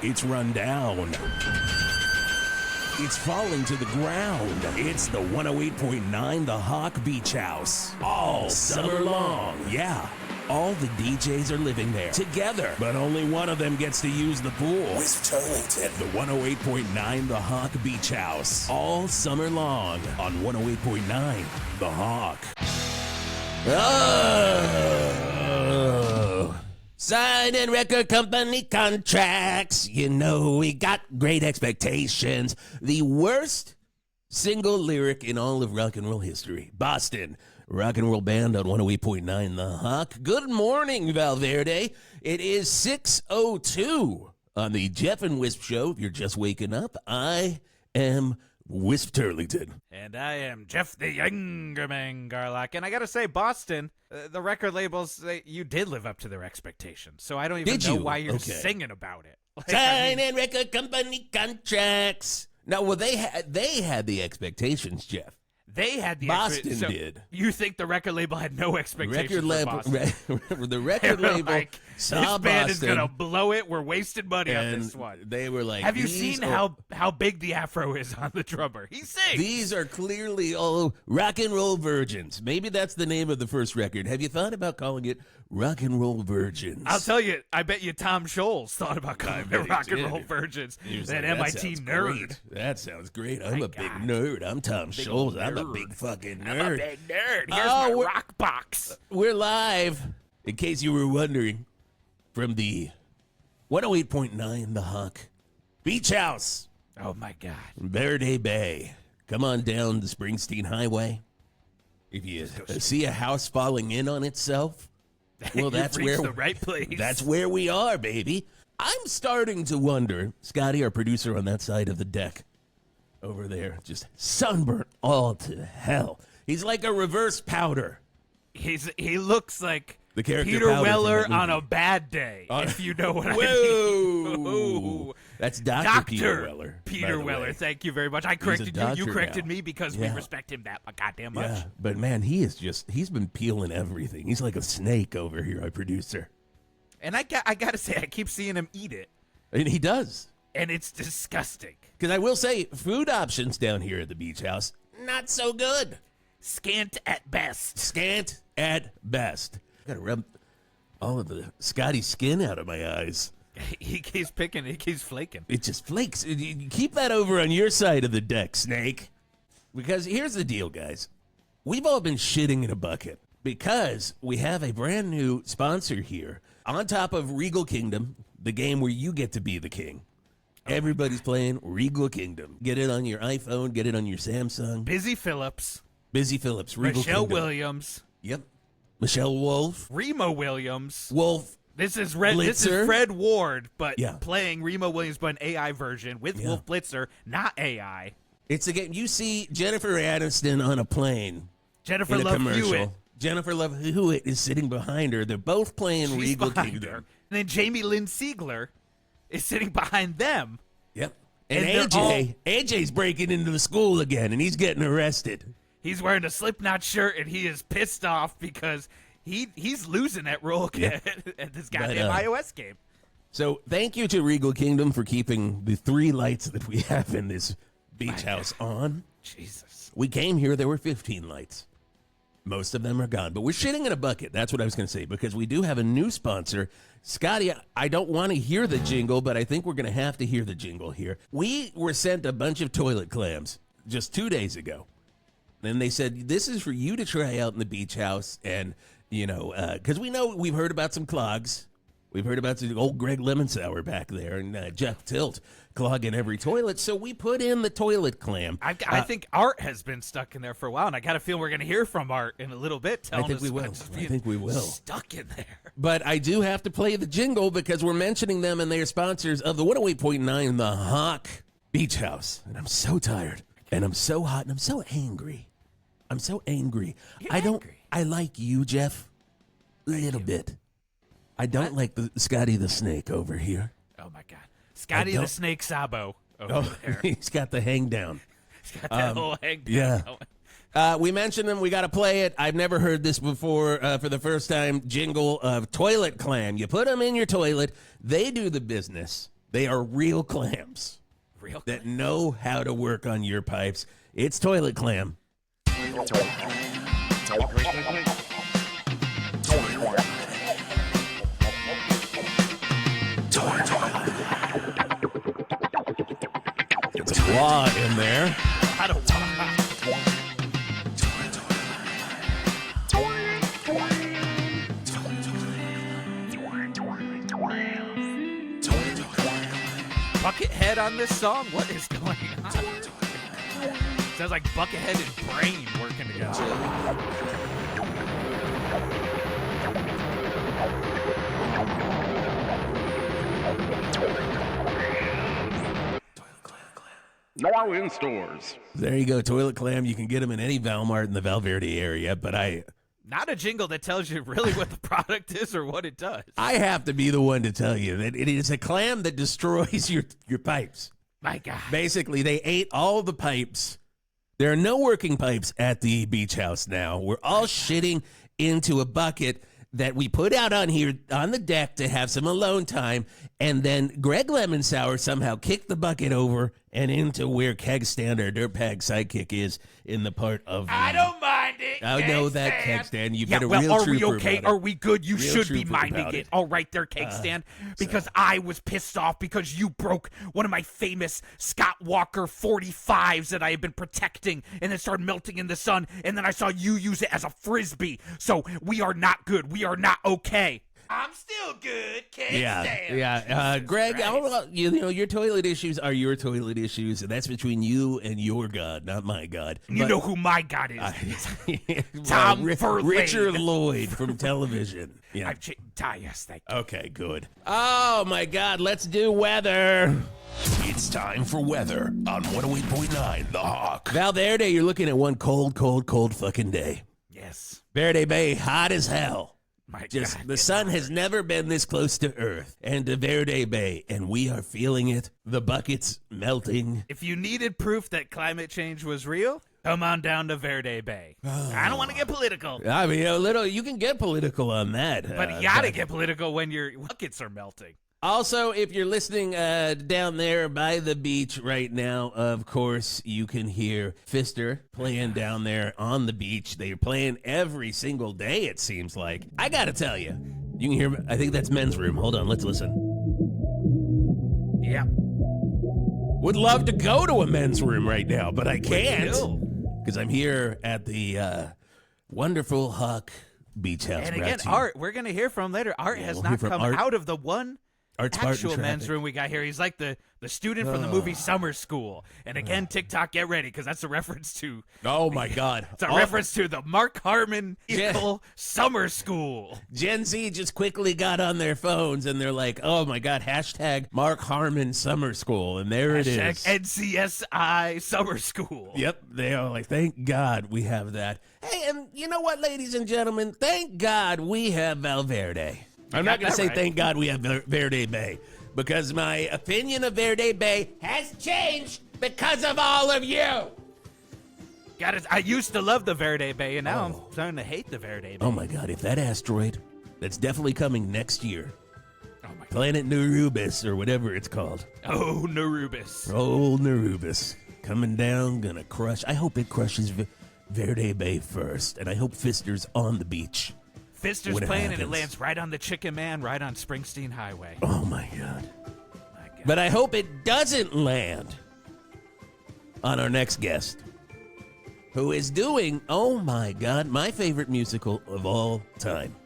It's run down. It's falling to the ground. It's the 108.9 The Hawk Beach House. All summer long. Yeah. All the DJs are living there together, but only one of them gets to use the pool. With Turlington. The 108.9 The Hawk Beach House. All summer long on 108.9 The Hawk. Oh. Signing record company contracts. You know, we got great expectations. The worst single lyric in all of rock and roll history. Boston. Rock and roll band on 108.9 The Hawk. Good morning, Valverde. It is 6:02 on the Geoff and Wisp Show. If you're just waking up, I am Wisp Turlington. And I am Geoff the Younger Man Garlock. And I got to say, Boston, the record labels, you did live up to their expectations. So I don't even know why you're singing about it. Signing record company contracts. No, well, they had the expectations, Geoff. They had the Boston did. You think the record label had no expectations for Boston? The record label like, saw this band Boston, is going to blow it. We're wasting money on and this one. They were like, have you seen how big the afro is on the drummer? He sings. These are clearly all rock and roll virgins. Maybe that's the name of the first record. Have you thought about calling it Rock and Roll Virgins? I'll tell you, I bet you Tom Scholz thought about calling it Rock and Roll Virgins. That MIT nerd. Great. That sounds great. I'm a big nerd. I'm Tom Scholz. I'm a big fucking nerd. I'm a big nerd. Here's my rock box. We're live, in case you were wondering, from the 108.9 The Hawk Beach House. Oh, my God. Verde Bay. Come on down the Springsteen Highway. If you see a house falling in on itself, well, that's where the right place. That's where we are, baby. I'm starting to wonder, Scotty, our producer on that side of the deck, over there, just sunburnt all to hell. He's like a reverse Powder. He looks like the character Peter Powder Weller on a bad day, if you know what I mean. Whoa! That's Dr. Peter Weller. Peter Weller, thank you very much. I corrected you. You corrected me because we respect him that goddamn much. Yeah, but man, he's been peeling everything. He's like a snake over here, our producer. And I got to say, I keep seeing him eat it. And he does. And it's disgusting. Because I will say, food options down here at the beach house, not so good. Scant at best. Scant at best. I gotta rub all of the Scotty skin out of my eyes. He keeps picking, he keeps flaking. It just flakes. You keep that over on your side of the deck, Snake. Because here's the deal, guys. We've all been shitting in a bucket because we have a brand new sponsor here. On top of Regal Kingdom, the game where you get to be the king. Everybody's playing Regal Kingdom. Get it on your iPhone. Get it on your Samsung. Busy Phillips. Regal Michelle Kingdom. Williams. Yep. Michelle Wolf. Remo Williams. Wolf. This is Fred Ward, but playing Remo Williams, but an AI version with Wolf Blitzer, not AI. It's a game. You see Jennifer Aniston on a plane. Jennifer Love Hewitt. Jennifer Love Hewitt is sitting behind her. They're both playing Regal Kingdom. Her. And then Jamie Lynn Sigler is sitting behind them. Yep. And AJ's breaking into the school again, and he's getting arrested. He's wearing a Slipknot shirt, and he is pissed off because he's losing that role at this goddamn iOS game. So thank you to Regal Kingdom for keeping the 3 lights that we have in this beach house on. Jesus. We came here, there were 15 lights. Most of them are gone, but we're shitting in a bucket. That's what I was going to say, because we do have a new sponsor. Scotty, I don't want to hear the jingle, but I think we're going to have to hear the jingle here. We were sent a bunch of toilet clams just 2 days ago. And they said, this is for you to try out in the beach house. And, you know, because we've heard about some clogs. We've heard about the old Greg Lemonsour back there and Jeff Tilt clogging every toilet. So we put in the toilet clam. I think Art has been stuck in there for a while, and I got a feeling we're going to hear from Art in a little bit. I think we will. Stuck in there. But I do have to play the jingle because we're mentioning them and they're sponsors of the 108.9 The Hawk Beach House. And I'm so tired. And I'm so hot. And I'm so angry. I like you, Geoff, a little bit. I don't like the Scotty the Snake over here. Oh, my God. Scotty the Snake Sabo over there. He's got the hang down. He's got that whole hang down. Yeah. We mentioned them. We got to play it. I've never heard this before for the first time. Jingle of Toilet Clam. You put them in your toilet. They do the business. They are real clams Real that know how to work on your pipes. It's Toilet Clam. It's a wad in there. I don't want. Buckethead on this song? What is going on? Sounds like Buckethead and Brain working together. Now in stores. There you go, Toilet Clam. You can get them in any Valmart in the Valverde area, but Not a jingle that tells you really what the product is or what it does. I have to be the one to tell you that it is a clam that destroys your pipes. My God. Basically, they ate all the pipes. There are no working pipes at the beach house now. We're all shitting into a bucket that we put out on here on the deck to have some alone time, and then Greg Lemon Sour somehow kicked the bucket over and into where Keg Stand, our dirtbag sidekick, is in the part of. I don't mind it. I know that, Keg Stand. You've Yeah, been a well, real are trooper we okay? about it. Are we good? You Real should be trooper minding about it. All right there, Cake Stand. Because I was pissed off because you broke one of my famous Scott Walker 45s that I had been protecting, and it started melting in the sun, and then I saw you use it as a Frisbee. So we are not good. We are not okay. I'm still good, Cake Stand. Yeah. Greg, you know, your toilet issues are your toilet issues, and that's between you and your God, not my God. You know who my God is. Tom Verlaine. Richard Lloyd from television. Yeah. Yes, thank you. Okay, good. Oh, my God, let's do weather. It's time for weather on 108.9 The Hawk. Valverde, you're looking at one cold fucking day. Yes. Verde Bay, hot as hell. My Just God. the sun has never been this close to Earth and to Verde Bay, and we are feeling it. The bucket's melting. If you needed proof that climate change was real, come on down to Verde Bay. I don't want to get political, I mean, you can get political on that. but you gotta get political when your buckets are melting. Also, if you're listening down there by the beach right now, of course, you can hear Fister playing down there on the beach. They're playing every single day, it seems like. I gotta tell you, you can hear, I think that's Men's Room. Hold on, let's listen. Yeah. Would love to go to a Men's Room right now, but I can't. Will. Because I'm here at the wonderful Hawk Beach House. And brought again, to you. Art, we're going to hear from later. Art has we'll not hear from come Art. out of the one Art's part in actual men's traffic. room we got here. He's like the student from the movie Summer School. And again, TikTok, get ready, because that's a reference to... Oh, my God. It's a reference to the Mark Harmon musical Summer School. Gen Z just quickly got on their phones and they're like, oh my God, hashtag Mark Harmon Summer School. And there it is. NCSI Summer School. Yep. They are like, thank God we have that. Hey, and you know what, ladies and gentlemen? Thank God we have Valverde. I'm not going to say right. thank God we have Verde Bay, because my opinion of Verde Bay has changed because of all of you. I used to love the Verde Bay, and now I'm starting to hate the Verde Bay. Oh my God, if that asteroid, that's definitely coming next year. Oh my God. Planet Nerubis or whatever it's called. Oh, Nerubis. Old Nerubis coming down, gonna crush. I hope it crushes Verde Bay first, and I hope Fister's on the beach. Fister's when it playing, and it happens. lands right on the Chicken Man, right on Springsteen Highway. Oh my God. My God. But I hope it doesn't land on our next guest, who is doing, oh my God, my favorite musical of all time.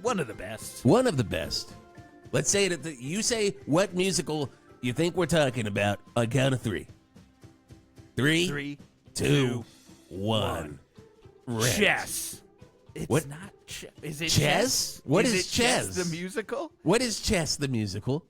One of the best. One of the best. Let's say it. You say what musical you think we're talking about on count of three. Three, 3, 2, 1. Red. Chess. It's What? not chess. Is it Chess? What is it Chess? The musical? What is Chess the musical?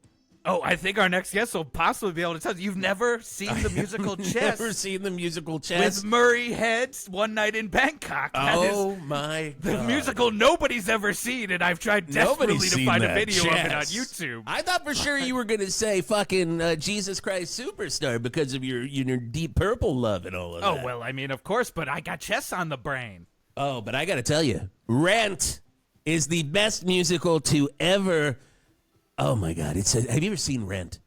Oh, I think our next guest will possibly be able to tell you. You've never seen the musical Chess Never seen the musical Chess. with Murray Head's One Night in Bangkok. That Oh is my the God. musical nobody's ever seen, and I've tried desperately Nobody's to seen find a that. video of it on Chess. YouTube. I thought for sure you were going to say fucking Jesus Christ Superstar because of your Deep Purple love and all of Oh, that. well, I mean, of course, but I got Chess on the brain. Oh, but I got to tell you, Rent is the best musical to ever Oh my God! Have you ever seen Rent?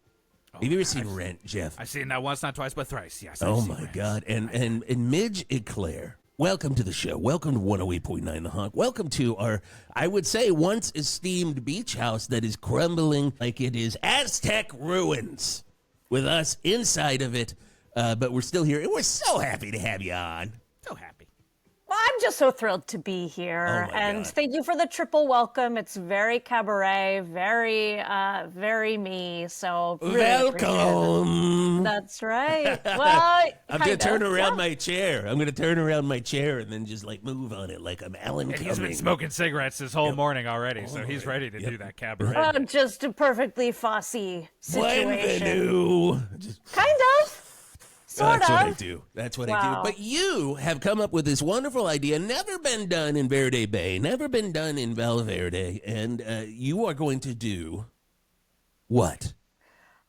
Have you ever seen Rent, Geoff? I've seen that once, not twice, but thrice. Yes. Oh my God! And Midge Eclair, welcome to the show. Welcome to 108.9 The Hawk. Welcome to our, I would say, once esteemed beach house that is crumbling like it is Aztec ruins, with us inside of it. But we're still here, and we're so happy to have you on. So happy. Well, I'm just so thrilled to be here, and God. thank you for the triple welcome. It's very cabaret, very, very me. So really appreciate it. Welcome. That's right. Well, I'm gonna turn around my chair. I'm gonna turn around my chair and then just like move on it like I'm Alan And Cumming. he's been smoking cigarettes this whole morning already, so he's ready to do that cabaret. Just a perfectly Fosse situation. Bienvenue. Just- Kind of. Sort That's of. what I do. That's what I do. Wow. But you have come up with this wonderful idea, never been done in Verde Bay, never been done in Valverde, and you are going to do what?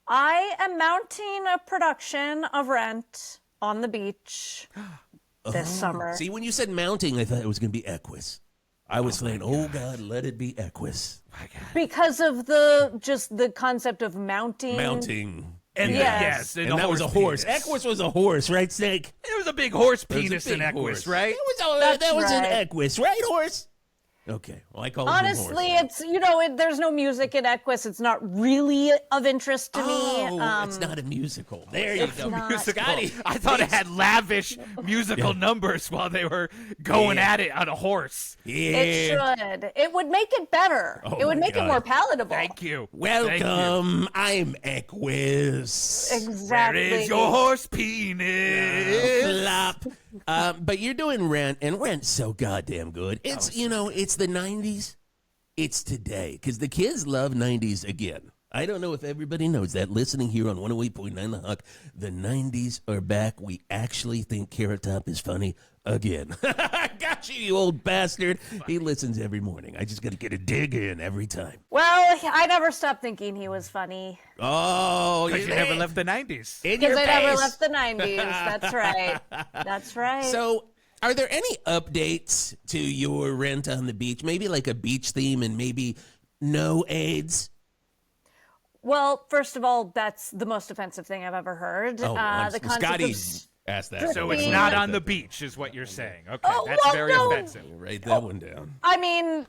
I am mounting a production of Rent on the beach this summer. See, when you said mounting, I thought it was going to be Equus. I was saying, oh God, let it be Equus. Because of the concept of mounting. Mounting. And Yes. and, And the that was a horse. penis. Equus was a horse, right, Snake? There was a big horse There was a penis big in Equus, horse. right? That was an right. Equus, right, horse? Okay. Well, I call it Honestly, horse. it's, there's no music in Equus. It's not really of interest to me. Oh, it's not a musical. There you go. not. Musical. Scotty, I thought it had lavish musical numbers while they were going at it on a horse. Yeah. It should. It would make it better. Oh it would my make God. it more palatable. Thank you. Welcome. I'm Equus. Where Exactly. is your horse penis? Flop. But you're doing Rent, and Rent's so goddamn good. It's, it's the 90s. It's today. Because the kids love 90s again. I don't know if everybody knows that. Listening here on 108.9 The Hawk, the 90s are back. We actually think Carrot Top is funny again. Got you, you old bastard. He listens every morning. I just got to get a dig in every time. Well, I never stopped thinking he was funny. Oh, Because you never left the 90s. in your Because I never face. left the 90s. That's right. That's right. So, are there any updates to your Rent on the beach? Maybe like a beach theme and maybe no AIDS? well, first of all, that's the most offensive thing I've ever heard. Oh, the concept Scotty of asked that. So it's Yeah. not on the beach, is what you're saying. Okay, Oh, that's well, very no. offensive. Write that one down. I mean,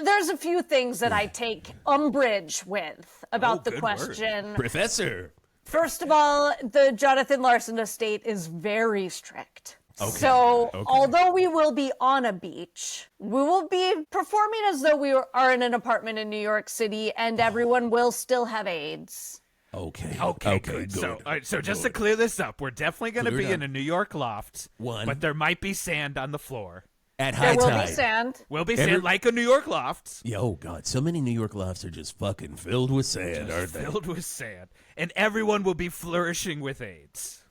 there's a few things that I take umbrage with about the Good word. question. Professor. First of all, the Jonathan Larson estate is very strict. Okay. So, Okay. although we will be on a beach, we will be performing as though we are in an apartment in New York City, and everyone will still have AIDS. Okay. Okay, good. So, all right, so just to clear this up, we're definitely going to Clear it be in up. a New York loft, One. but there might be sand on the floor. At high There will tide. be sand. Will be sand like a New York loft, Yeah, oh, God. So many New York lofts are just fucking filled with sand, aren't they? filled with sand, and everyone will be flourishing with AIDS.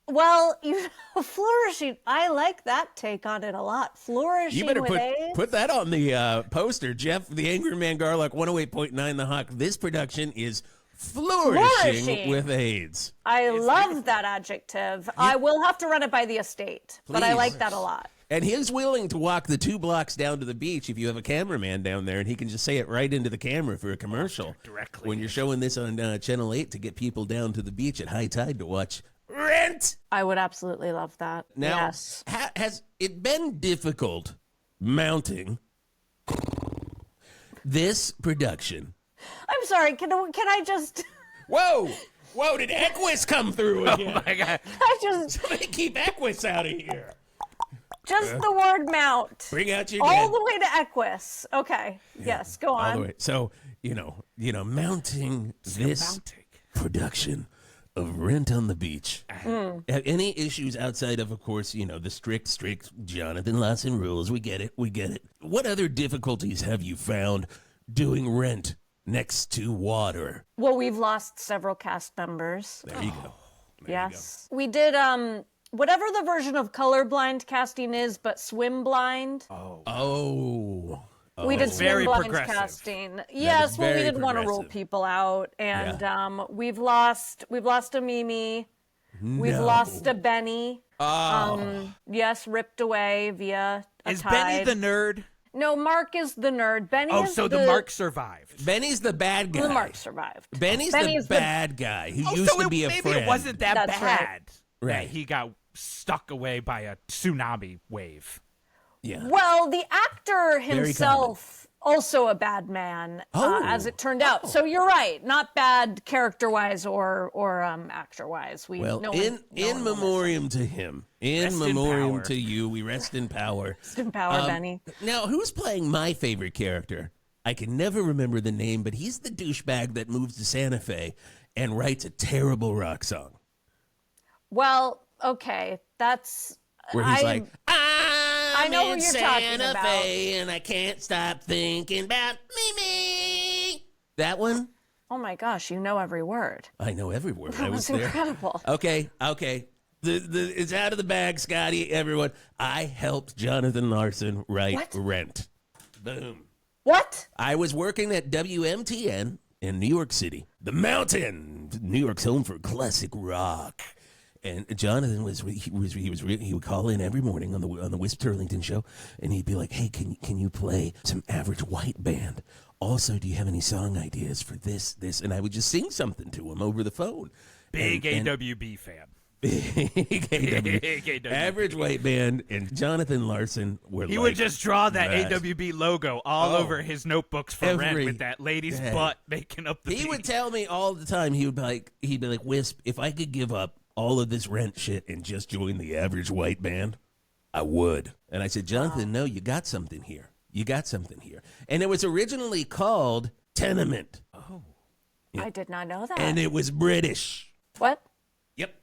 Well, flourishing. I like that take on it a lot. Flourishing You better with AIDS. put that on the poster. Geoff, the Angry Man Garlock, 108.9 The Hawk. This production is flourishing Flourishing. with AIDS. I love that adjective. I will have to run it by the estate, but I Please. like that a lot. And he's willing to walk the 2 blocks down to the beach if you have a cameraman down there, and he can just say it right into the camera for a commercial. Directly. When you're showing this on Channel 8 to get people down to the beach at high tide to watch Rent. I would absolutely love that. Now, Yes. has it been difficult mounting this production? I'm sorry. Can I just? Whoa! Whoa, did Equus come through again? Oh my God! I just Somebody keep Equus out of here. the word mount. Bring out your All dead. the way to Equus. Okay. Yes. Go All the on. way. So, mounting this Mounting. production of Rent on the Beach. Have any issues outside of course, the strict Jonathan Larson rules? We get it. What other difficulties have you found doing Rent next to water? Well, we've lost several cast members. There you go. Yes. We did whatever the version of colorblind casting is, but swim blind. Oh. We did That's very swim blind progressive. casting. Yes, well, we very didn't want to rule progressive. people out, and we've lost a Mimi, we've lost a Benny. Yes, ripped away via a Is tide. Benny the nerd? No, Mark is the nerd. Benny Oh, is so the Mark survived. Benny's the bad guy. The Mark survived. Benny's the bad guy who used so to be a maybe friend. it wasn't that That's bad. Right. That he got stuck away by a tsunami wave. Yeah. Well, the actor common. himself, also a bad man, as it turned out. So you're right. Not bad character-wise or actor-wise. Well, in memoriam to him, in memoriam to you, we rest in power. Rest in power, Benny. Now, who's playing my favorite character? I can never remember the name, but he's the douchebag that moves to Santa Fe and writes a terrible rock song. Well, okay, that's... Where he's like, I know in who you're talking Santa about. Fe and I can't stop thinking about me. That one? Oh my gosh, you know every word. I know every word. That was there. incredible. Okay. It's out of the bag, Scotty, everyone. I helped Jonathan Larson write Rent. Boom. What? I was working at WMTN in New York City, the mountain, New York's home for classic rock. And Jonathan he would call in every morning on the Wisp Turlington show, and he'd be like, "Hey, can you play some average white band? Also, do you have any song ideas for this?" And I would just sing something to him over the phone. Big AWB fan. Big AWB. Average white band and Jonathan Larson were He would just draw that AWB logo all over his notebooks for Rent with that lady's butt making up the He beat. would tell me all the time, he'd be like, "Wisp, if I could give up all of this Rent shit and just join the average white band, I would." And I said, "Jonathan, no, you got something here. You got something here." And it was originally called Tenement. Oh. Yeah. I did not know that. And it was British. What? Yep.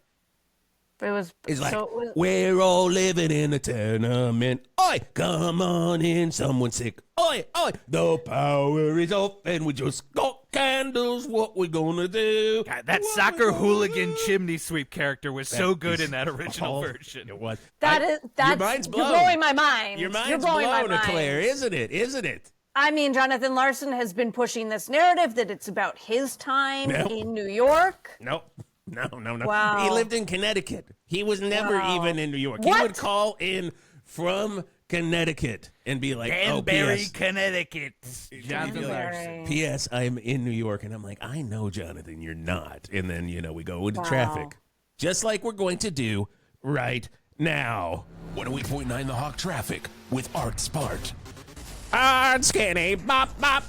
It was. It's like, we're all living in a tenement. Oi, come on in, someone's sick. Oi, oi, the power is off and we just got candles. What we gonna do? God, that soccer hooligan chimney sweep character was so good in that original version. It was. That's your mind's blown. You're blowing my mind. Your mind's You're blowing blown, my mind. Claire, isn't it? Isn't it? I mean, Jonathan Larson has been pushing this narrative that it's about his time in New York. Nope. No. Wow. He lived in Connecticut. He was never even in New York. What? He would call in from Connecticut and be like, Danbury, P.S. Connecticut. Jonathan Larson. P.S. I'm in New York. And I'm like, I know, Jonathan, you're not. And then, we go into traffic. Just like we're going to do right now. 108.9 The Hawk Traffic with Art Spart. Art skinny bop bop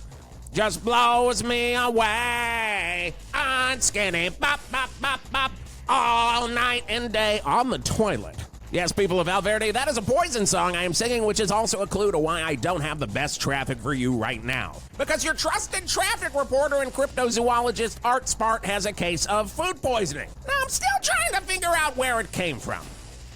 just blows me away. Art skinny bop bop bop bop all night and day on the toilet. Yes, people of Valverde, that is a Poison song I am singing, which is also a clue to why I don't have the best traffic for you right now. Because your trusted traffic reporter and cryptozoologist Art Spart has a case of food poisoning. Now, I'm still trying to figure out where it came from.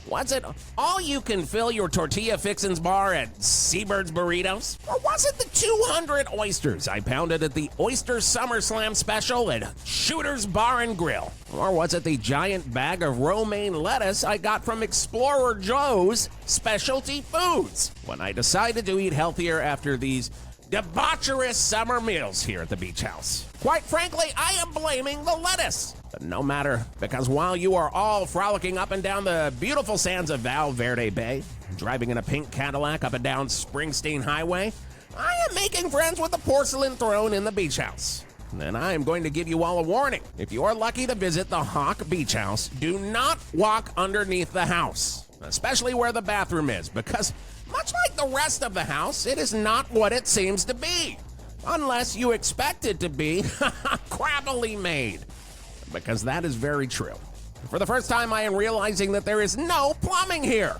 Was it all you can fill your tortilla fixins bar at Seabird's Burritos? Or was it the 200 oysters I pounded at the Oyster SummerSlam special at Shooter's Bar and Grill? Or was it the giant bag of romaine lettuce I got from Explorer Joe's Specialty Foods when I decided to eat healthier after these debaucherous summer meals here at the beach house? Quite frankly, I am blaming the lettuce. But no matter, because while you are all frolicking up and down the beautiful sands of Valverde Bay, driving in a pink Cadillac up and down Springsteen Highway, I am making friends with the porcelain throne in the beach house. And I am going to give you all a warning. If you are lucky to visit the Hawk Beach House, do not walk underneath the house, especially where the bathroom is, because much like the rest of the house, it is not what it seems to be. Unless you expect it to be crappily made. Because that is very true. For the first time, I am realizing that there is no plumbing here.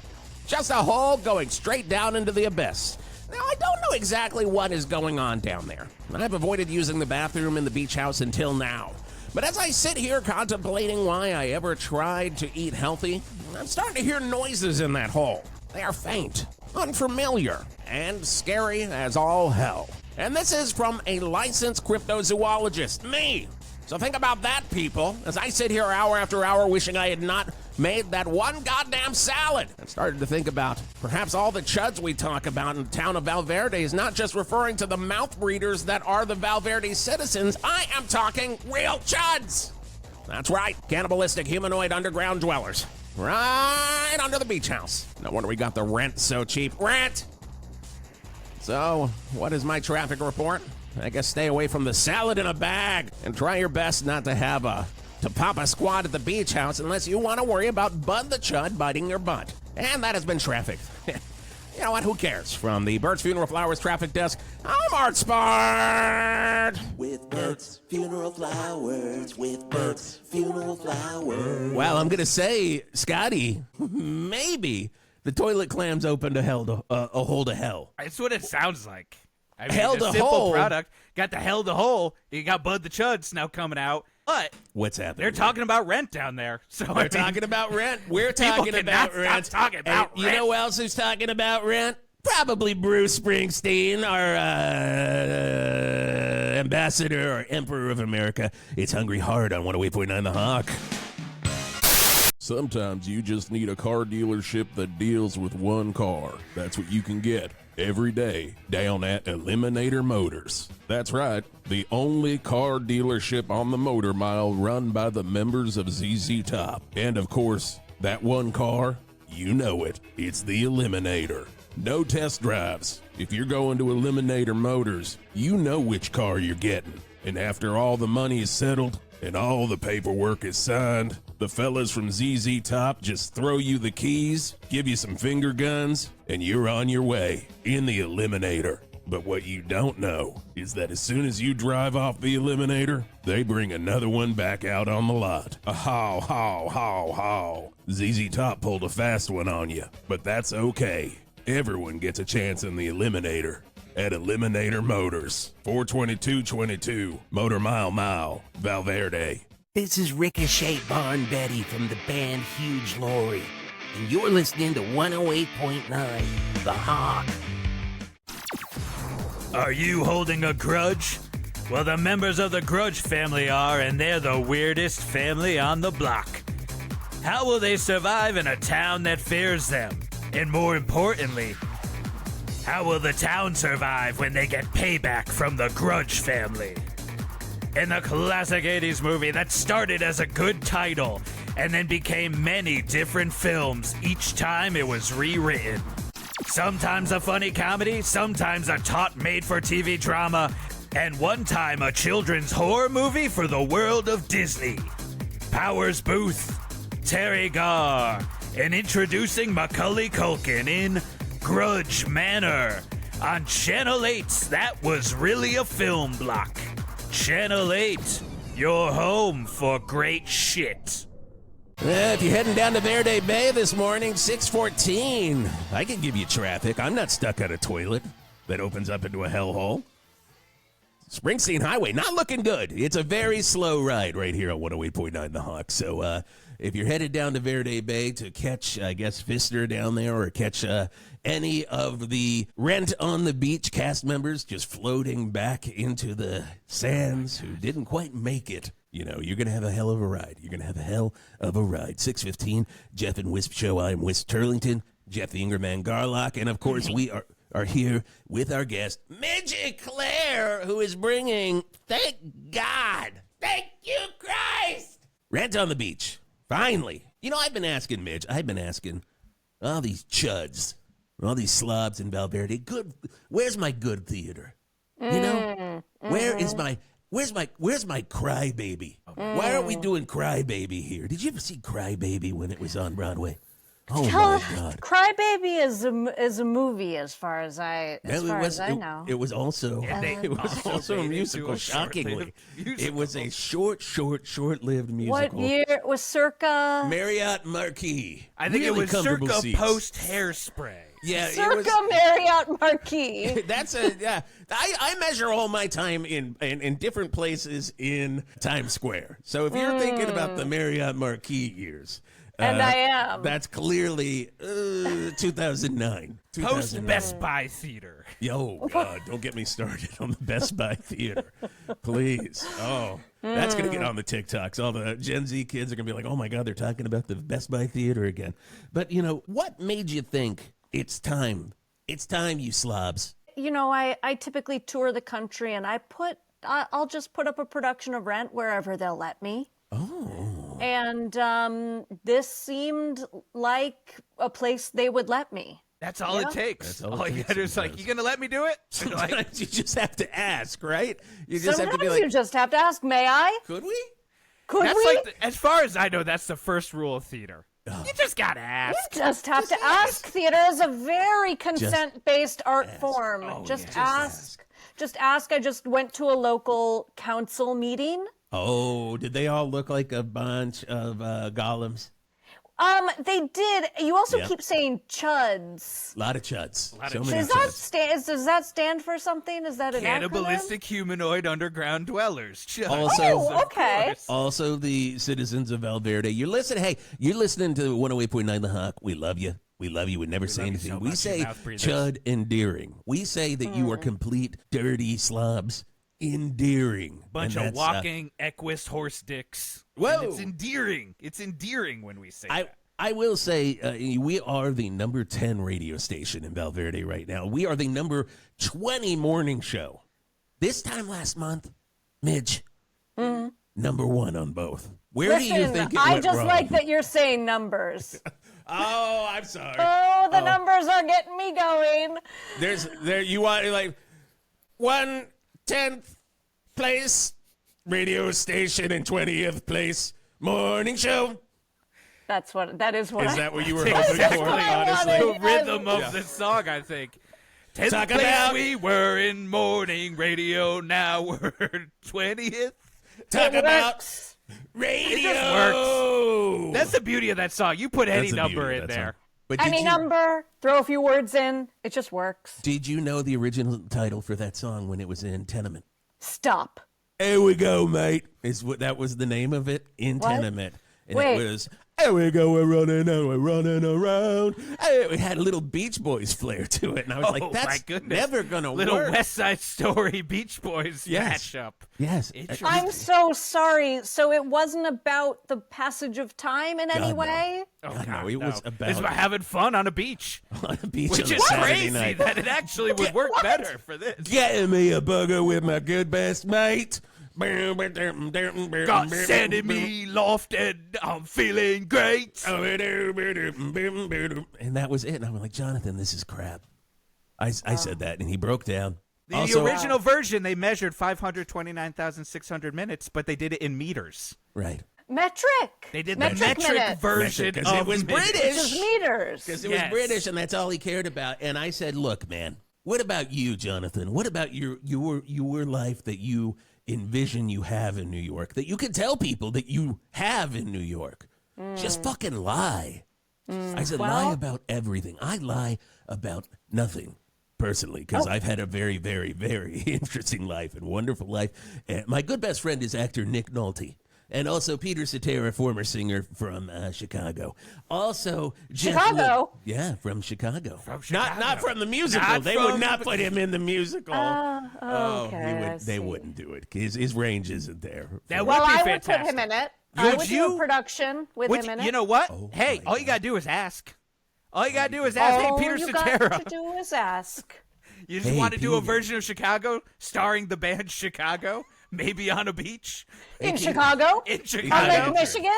Just a hole going straight down into the abyss. Now, I don't know exactly what is going on down there. I've avoided using the bathroom in the beach house until now. But as I sit here contemplating why I ever tried to eat healthy, I'm starting to hear noises in that hole. They are faint, unfamiliar, and scary as all hell. And this is from a licensed cryptozoologist, me. So think about that, people, as I sit here hour after hour wishing I had not made that one goddamn salad. I started to think about perhaps all the chuds we talk about in the town of Valverde is not just referring to the mouth breeders that are the Valverde citizens. I am talking real chuds. That's right, cannibalistic humanoid underground dwellers. Right under the beach house. No wonder we got the rent so cheap. Rent! So, what is my traffic report? I guess stay away from the salad in a bag and try your best not to pop a squat at the beach house unless you want to worry about Bud the Chud biting your butt. And that has been traffic. You know what? Who cares? From the Bert's Funeral Flowers traffic desk, I'm Art Spart. With Bert's Funeral Flowers, with Bert's Funeral Flowers. Well, I'm going to say, Scotty, maybe the toilet clam's open to a hole to hell. That's what it sounds like. I mean, Hell it's to a simple hole. product. Got the hell to hole. You got Bud the Chuds now coming out. But What's happening? they're talking about rent down there. So We're talking about rent. We're people talking cannot about rent. stop talking about And rent. You know who else who's talking about rent? Probably Bruce Springsteen, our ambassador or emperor of America. It's Hungry Hard on 108.9 The Hawk. Sometimes you just need a car dealership that deals with one car. That's what you can get every day down at Eliminator Motors. That's right, the only car dealership on the Motor Mile run by the members of ZZ Top. And of course, that one car, you know it, it's the Eliminator. No test drives. If you're going to Eliminator Motors, you know which car you're getting. And after all the money is settled and all the paperwork is signed, the fellas from ZZ Top just throw you the keys, give you some finger guns, and you're on your way in the Eliminator. But what you don't know is that as soon as you drive off the Eliminator, they bring another one back out on the lot. How, how. ZZ Top pulled a fast one on you, but that's okay. Everyone gets a chance in the Eliminator at Eliminator Motors. 42222 Motor Mile, Valverde. This is Ricochet Barn Betty from the band Huge Lorry, and you're listening to 108.9 The Hawk. Are you holding a grudge? Well, the members of the Grudge family are, and they're the weirdest family on the block. How will they survive in a town that fears them? And more importantly, how will the town survive when they get payback from the Grudge family? In the classic 80s movie that started as a good title and then became many different films each time it was rewritten. Sometimes a funny comedy, sometimes a taut made-for-TV drama, and one time a children's horror movie for the world of Disney. Powers Booth, Terry Garr, and introducing Macaulay Culkin in Grudge Manor. On Channel 8, that was really a film block. Channel 8, your home for great shit. If you're heading down to Verde Bay this morning, 614, I can give you traffic. I'm not stuck at a toilet that opens up into a hellhole. Springsteen Highway, not looking good. It's a very slow ride right here on 108.9 The Hawk. So if you're headed down to Verde Bay to catch, I guess, Pfister down there or catch any of the Rent on the Beach cast members just floating back into the sands who didn't quite make it, you know, you're going to have a hell of a ride. You're going to have a hell of a ride. 615, Geoff and Wisp Show. I'm Wisp Turlington, Geoff the Ingerman Garlock, and of course we are here with our guest, Midget Claire, who is bringing, thank God, thank you, Christ, Rent on the Beach. Finally. You know, I've been asking all these chuds, all these slobs in Valverde, where's my good theater? You know? Where's my Crybaby? Why aren't we doing Crybaby here? Did you ever see Crybaby when it was on Broadway? Oh my God! Crybaby is a movie, as far as I know. It was also a musical. a Shockingly, short-lived musical. it was a short-lived musical. What year was circa? Marriott Marquis. I think Really it was comfortable circa seats. post Hairspray. Yeah, Circa Marriott Marquis. I measure all my time in different places in Times Square. So if you're thinking about the Marriott Marquis years. And I am. That's clearly 2009. Post Best Buy Theater. Oh, God, don't get me started on the Best Buy Theater. Please. Oh, that's going to get on the TikToks. All the Gen Z kids are going to be like, oh, my God, they're talking about the Best Buy Theater again. But, you know, what made you think it's time? It's time, you slobs. You know, I typically tour the country, and I'll just put up a production of Rent wherever they'll let me. Oh. And this seemed like a place they would let me. That's all it takes. That's all it all you takes gotta do is like, sometimes. you gonna let me do it? Like, Sometimes you just have to ask, right? You just Sometimes have to be like, you just have to ask, may I? could we? Could that's we? like, as far as I know, that's the first rule of theater. You just gotta ask. You just have to ask. Theater is a very consent-based art form. Just ask. Just ask. I just went to a local council meeting. Oh, did they all look like a bunch of golems? They did. You also Yeah. keep saying chuds. A lot of chuds. Lot of So many Does that chuds. does that stand for something? Is that an Cannibalistic humanoid underground dwellers. Also- acronym? Oh, Of okay. course. Also, the citizens of Valverde. You're listening to 108.9 The Hawk. We love you. We love you. We never say love you anything. so We much, say you mouth breathers. chud endearing. We say that you are complete dirty slobs. Endearing. Bunch And of that's, walking Equus horse dicks. Whoa. And it's endearing. It's endearing when we say that. I will say we are the number 10 radio station in Valverde right now. We are the number 20 morning show. This time last month, Midge, number 1 on both. Where do you Listen, think it I went just wrong? like that you're saying numbers. Oh, I'm sorry. Oh, the numbers are getting me going. You want like 1/10th place radio station and 20th place morning show. That is what Is I that what you were hoping Exactly. for? I Honestly, wanted. The rhythm of the song, I think. 10th Talk place about- we were in morning radio, now we're 20th. talk It about works. radio. works. That's the beauty of that song. You put any That's the number beauty in of that there. song. But Any number, throw a few words in, it just works. Did you know the original title for that song when it was in Tenement? Stop. Here we go, mate. Is what that was the name of it in What? Tenement, and Wait. it was. Here we go, we're running and we're running around. It had a little Beach Boys flair to it, and I was Oh, like, my "That's goodness. never gonna Little work." West Side Story Beach Boys Yes. mashup. Yes, Interesting. I'm so sorry. So it wasn't about the passage of time in any God, no. way? Oh, God, God, no, it was no. about- It's about having fun on a beach. on a beach Which on a is Saturday crazy night. that it actually would work better for this. Getting me a burger with my good best mate. God sending me loft and I'm feeling great. And that was it. And I'm like, Jonathan, this is crap. I said that, and he broke down. The Also- original version, they measured 529,600 minutes, but they did it in meters. Right. Metric. They did metric the metric minutes. version Because it of was minutes. British. Which is meters. Because it Yes. was British, and that's all he cared about. And I said, "Look, man, what about you, Jonathan? What about your life that you envision you have in New York, that you can tell people that you have in New York? Just fucking lie." I said, Well- "Lie about everything. I lie about nothing." Personally, because I've had a very, very, very interesting life and wonderful life. And my good best friend is actor Nick Nolte. And also Peter Cetera, former singer from Chicago. Also, Geoff Chicago? yeah, from Chicago. From Not Chicago. from the musical. Not They from would not the- put him in the musical. Okay, I They see. wouldn't do it. His range isn't there. That Well, would be I would fantastic. put him in it. I would do you? a production with Would him in it. you know what? Oh, Hey, my all you gotta do is ask. All you gotta do is ask. All Hey, Peter you Cetera. got to do is ask. You just Hey, want to do a Peter. version of Chicago starring the band Chicago, maybe on a beach In Chicago? in On Chicago. Lake Michigan?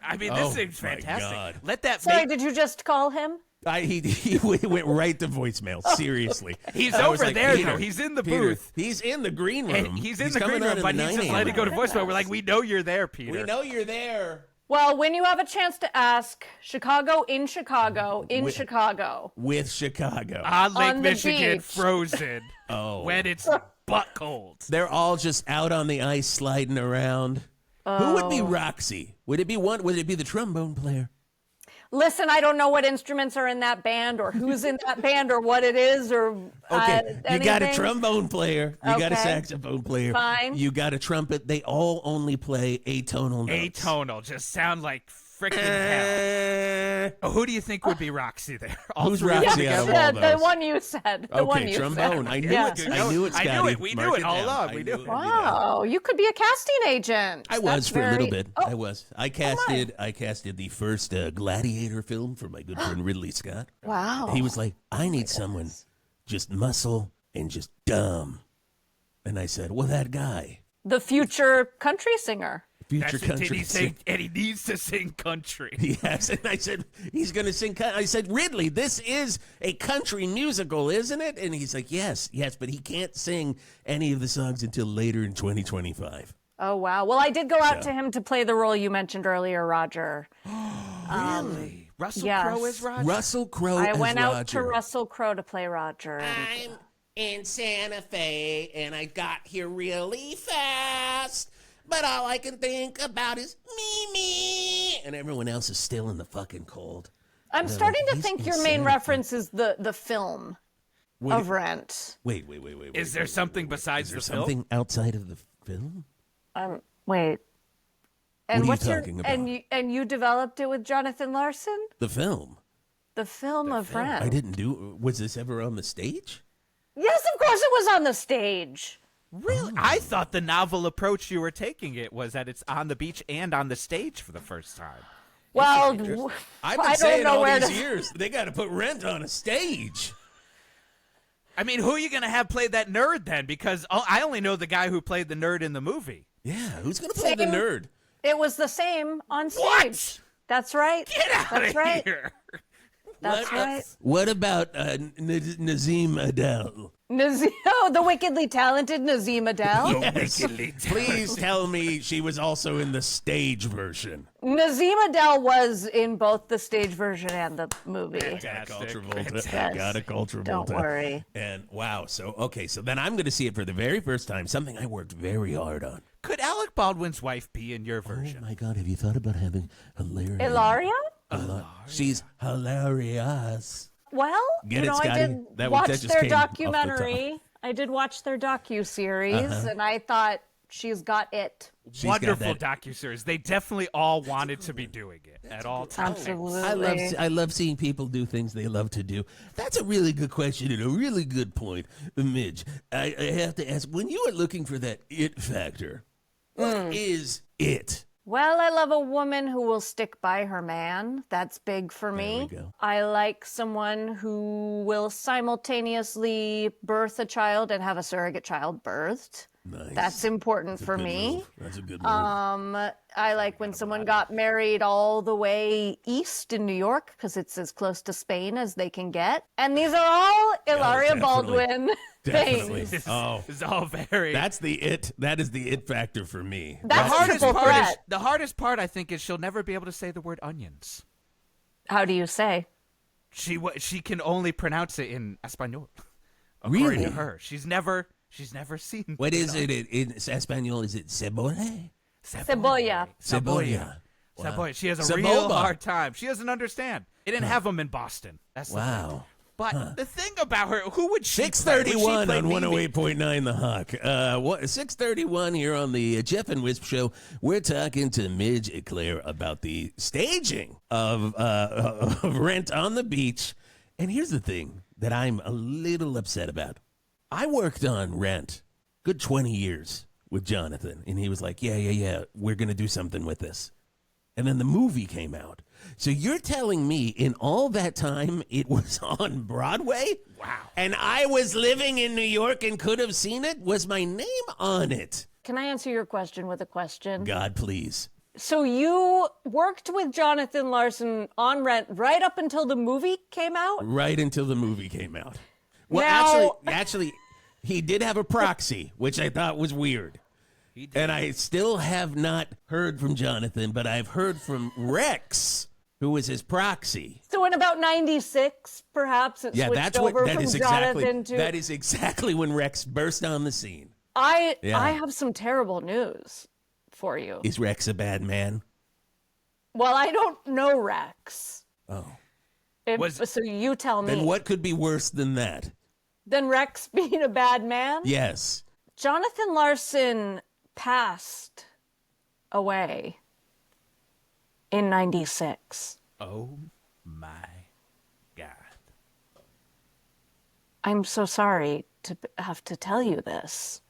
I mean, Oh, this seems my fantastic. God. Let that Sorry, make. did you just call him? He went right to voicemail. Seriously, He's I was over like, there, Peter, though. He's in the Peter, booth. He's in the green room. And he's in the coming green out room, of but the he's just 9 letting it go to a.m. voicemail. We're like, we know you're there, Peter. We know you're there. Well, when you have a chance to ask, Chicago, in Chicago, Chicago. With Chicago. On Lake On the Michigan, beach. frozen. Oh. When it's butt cold. They're all just out on the ice sliding around. Who would be Roxy? Would it be the trombone player? Listen, I don't know what instruments are in that band or who's in that band or what it is or Okay, you got a anything. trombone player. You got a Okay. saxophone player. Fine. You got a trumpet. They all only play atonal notes. Atonal. Just sound like freaking hell. Oh, who do you think would be Roxy there? All Who's three of Roxy them out of together? all The those? one you said. The one Okay, you trombone. said. I knew Yeah. it. I knew it, I Scotty. knew it. We knew Mark it all down. along. I We knew knew it. it. Wow, you could be a casting agent. I was That's for a little very- bit. Oh, I was. I casted the first Gladiator film for my good friend Ridley Scott. wow. He was like, I need someone just muscle and just dumb. And I said, well, that guy. the future country singer. future country. Did he sing? And he needs to sing country. Yes, and I said, he's going to sing. I said, Ridley, this is a country musical, isn't it? And he's like, yes, but he can't sing any of the songs until later in 2025. Oh, wow. Well, I did go out to him to play the role you mentioned earlier, Roger. Really? Russell yes. Crowe is Roger? Russell Crowe I as went out to Roger. Russell Crowe to play Roger. I'm in Santa Fe, and I got here really fast. But all I can think about is me. And everyone else is still in the fucking cold. I'm starting to he's think your insane. main reference is the film of Rent. Wait. Is there something besides Is there the film? something outside of the film? Wait. And What are you what's talking about? And you developed it with Jonathan Larson? The film. The film of Rent. I didn't do. Was this ever on the stage? Yes, of course it was on the stage. Really? I thought the novel approach you were taking it was that it's on the beach and on the stage for the first time. Well, I've been I don't saying know all where these to- years they got to put Rent on a stage. I mean, who are you going to have play that nerd then? Because I only know the guy who played the nerd in the movie. Yeah, who's gonna play the Same. nerd? It was the same on stage. What? That's right. Get out That's of right. here. That's right. What about Nazim Adele? The wickedly talented Nazim Adele. Please tell me she was also in the stage version. Nazim Adele was in both the stage version and the movie. Got a cultural. Don't worry. And wow, so then I'm going to see it for the very first time. Something I worked very hard on. Could Alec Baldwin's wife be in your version? Oh my God, have you thought about having hilarious? Ilaria? She's hilarious. Well, Get it, I Scotty? did That watch just their came off the top. documentary. I did watch their docu-series, and I thought she's got it. She's got Wonderful that- docuseries. They definitely all wanted to be doing it at all times. Absolutely. I love seeing people do things they love to do. That's a really good question and a really good point, Midge. I have to ask, when you are looking for that it factor, what is it? Well, I love a woman who will stick by her man. That's big for me. we go. I like someone who will simultaneously birth a child and have a surrogate child birthed. Nice. That's important for Good me. move. That's a good move. I like when someone got married all the way east in New York because it's as close to Spain as they can get. And these are all Hilaria definitely. Baldwin Definitely. things. Oh, It's all very. that's the it. That is the it factor for me. That's triple part threat. is, the hardest part, I think, is she'll never be able to say the word onions. How do you say? She can only pronounce it in Espanol. According Really? to her, she's never seen. What is it in Espanol? Is it cebolla? Cebolla. Cebolla. Cebolla. She has a Cebolla. real hard time. She doesn't understand. They didn't have them in Boston. That's the thing. Wow. But the thing about her, who would she play? Would she 631 play on Mimi? 108.9 The Hawk. 631 here on the Jeff and Wisp Show. We're talking to Midge Eclair about the staging of Rent on the Beach. And here's the thing that I'm a little upset about. I worked on Rent good 20 years with Jonathan, and he was like, yeah, we're going to do something with this. And then the movie came out. So you're telling me in all that time it was on Broadway? Wow. And I was living in New York and could have seen it? Was my name on it? Can I answer your question with a question? God, please. So you worked with Jonathan Larson on Rent right up until the movie came out? Right until the movie came out. Well, Now- actually, he did have a proxy, which I thought was weird. And I still have not heard from Jonathan, but I've heard from Rex, who was his proxy. So in about 96, perhaps it switched that's over that from is Jonathan to... that is exactly when Rex burst on the scene. I Yeah. have some terrible news for you. Is Rex a bad man? Well, I don't know Rex. Oh. So you tell me. Then what could be worse than that? Then Rex being a bad man? Yes. Jonathan Larson passed away in 96. Oh my God. I'm so sorry to have to tell you this.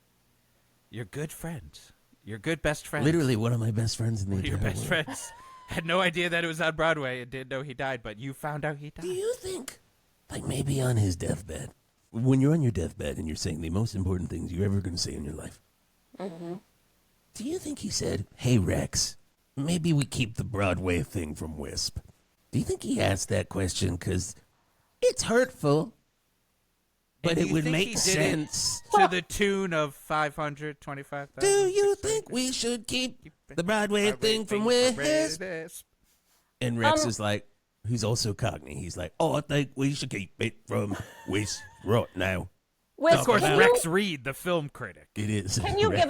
You're good friends. You're good best friends. Literally one of my best friends in the Your entire best world. friends. Had no idea that it was on Broadway and didn't know he died, but you found out he died. Do you think, like maybe on his deathbed, when you're on your deathbed and you're saying the most important things you're ever going to say in your life, do Do you think he said, "Hey Rex, maybe we keep the Broadway thing from Wisp"? Do you think he asked that question because it's hurtful, but And it do you would think he make did sense? To the tune of 525,000. Do you think we should keep the Broadway thing from Wisp? And Rex is like, he's also Cockney. He's like, "Oh, I think we should keep it from Wisp right now." Wisp, Of course, can Rex Reed, the film critic. It is. Can you Rex.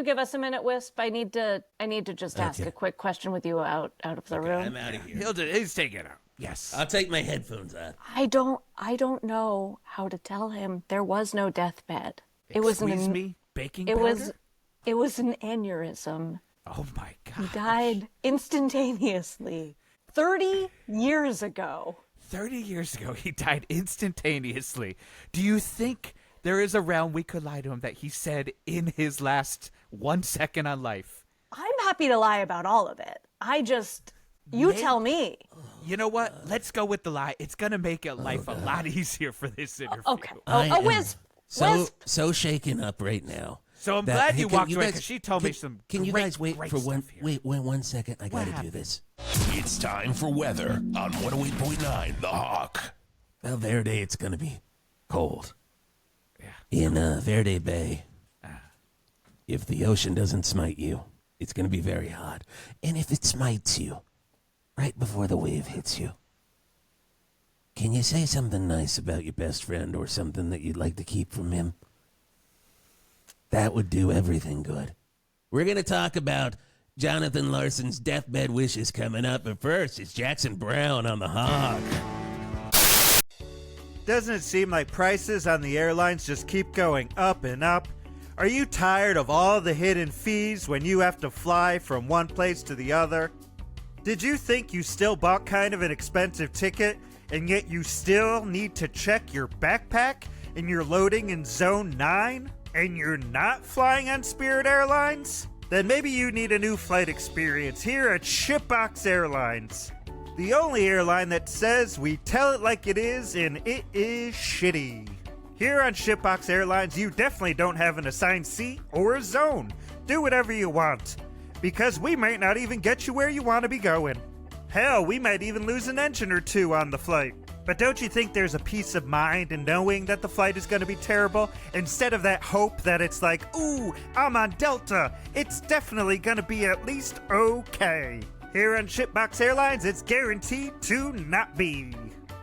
give us a minute, Wisp? I need to just ask Okay. a quick question with you out of the room. I'm out of here. He's taking it out. Yes. I'll take my headphones off. I don't know how to tell him there was no deathbed. It was Squeeze me, baking it powder? was an aneurysm. Oh my God. He died instantaneously 30 years ago. 30 years ago, he died instantaneously. Do you think there is a realm we could lie to him that he said in his last 1 second on life? I'm happy to lie about all of it. You tell me. You know what? Let's go with the lie. It's going to make life a lot easier for this interview. Okay. I am Wisp. so shaken up right now. So I'm that- glad hey, you can walked away guys- because she told me can- some Can you great, guys wait great for one? stuff here. Wait 1 second. I gotta do happened? this. It's time for weather on 108.9 The Hawk. Well, Verde, it's gonna be cold. Yeah. In Verde Bay, if the ocean doesn't smite you, it's gonna be very hot. And if it smites you, right before the wave hits you, can you say something nice about your best friend or something that you'd like to keep from him? That would do everything good. We're going to talk about Jonathan Larson's deathbed wishes coming up, but first, it's Jackson Brown on the Hawk. Doesn't it seem like prices on the airlines just keep going up and up? Are you tired of all the hidden fees when you have to fly from one place to the other? Did you think you still bought kind of an expensive ticket, and yet you still need to check your backpack and you're loading in Zone 9? And you're not flying on Spirit Airlines? Then maybe you need a new flight experience here at Shipbox Airlines. The only airline that says we tell it like it is and it is shitty. Here on Shipbox Airlines, you definitely don't have an assigned seat or a zone. Do whatever you want, because we might not even get you where you want to be going. Hell, we might even lose an engine or two on the flight. But don't you think there's a peace of mind in knowing that the flight is going to be terrible, instead of that hope that it's like, ooh, I'm on Delta, it's definitely going to be at least okay. Here on Shipbox Airlines, it's guaranteed to not be.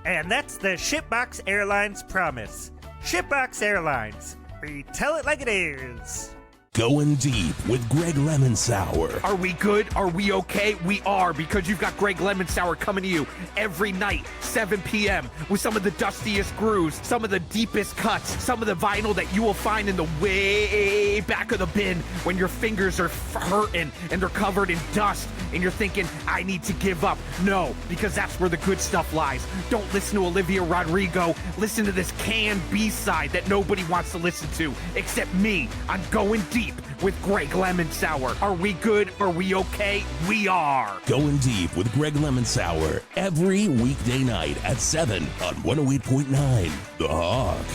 And that's the Shipbox Airlines promise. Shipbox Airlines, we tell it like it is. Going deep with Greg Lemon Sour. Are we good? Are we okay? We are, because you've got Greg Lemon Sour coming to you every night, 7 p.m. with some of the dustiest grooves, some of the deepest cuts, some of the vinyl that you will find in the way back of the bin when your fingers are hurting and they're covered in dust and you're thinking, I need to give up. No, because that's where the good stuff lies. Don't listen to Olivia Rodrigo. Listen to this canned B-side that nobody wants to listen to except me. I'm going deep with Greg Lemon Sour. Are we good? Are we okay? We are. Going deep with Greg Lemon Sour every weekday night at 7 on 108.9 The Hawk.